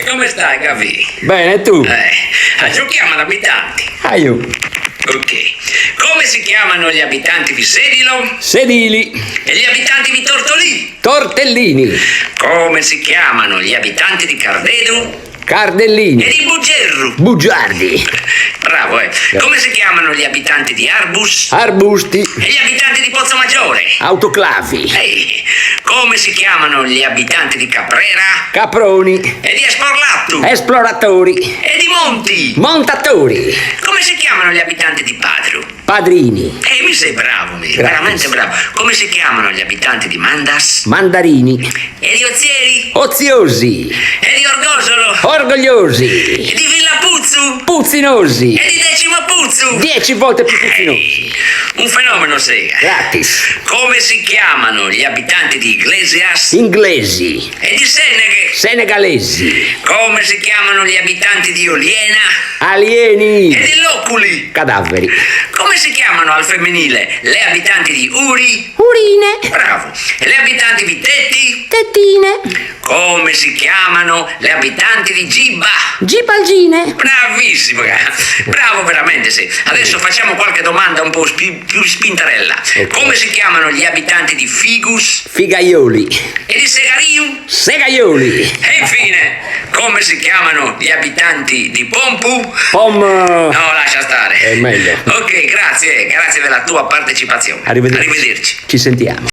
Come stai, Gavi? Bene, e tu? Giochiamo ad abitanti. Aiù. Ok. Come si chiamano gli abitanti di Sedilo Sedili. e gli abitanti di Tortolì? Tortellini. Come si chiamano gli abitanti di Cardedu e Cardellini. di Bugerru? Bugiardi. Bravo, Come si chiamano gli abitanti di Arbus Arbusti. e gli abitanti di Pozzomaggiore? Autoclavi. Come si chiamano gli abitanti di Caprera Caproni. e di Esporlattu Esploratori. e di Monti? Montatori. Come si chiamano gli abitanti di Padru? Padrini. Mi sei bravo, veramente bravo. Come si chiamano gli abitanti di Mandas Mandarini. e di Ozieri Oziosi. e di Orgosolo Orgogliosi. e di Villapuzzu Puzzinosi. e di Decimo Puzzu? 10 volte più puzzinosi. Un fenomeno, sega. Gratis. Come si chiamano gli abitanti di Iglesias Inglesi. e di Seneghe? Senegalesi. Come si chiamano gli abitanti di Oliena e Alieni. di Loculi? Cadaveri. Come si chiamano al femminile le abitanti di Uri? Urine. Bravo. E le abitanti di Tetti? Tettine. Come si chiamano le abitanti di Gibba? Gibalgine. Bravissimo, bravo veramente, sì. Adesso facciamo qualche domanda un po' più spintarella. Ok. Come si chiamano gli abitanti di Figus Figaioli. e di Segariu? Segaioli. E infine, come si chiamano gli abitanti di Pompu? Pom. No, lascia stare. È meglio. Ok, grazie della tua partecipazione. Arrivederci. Arrivederci. Ci sentiamo.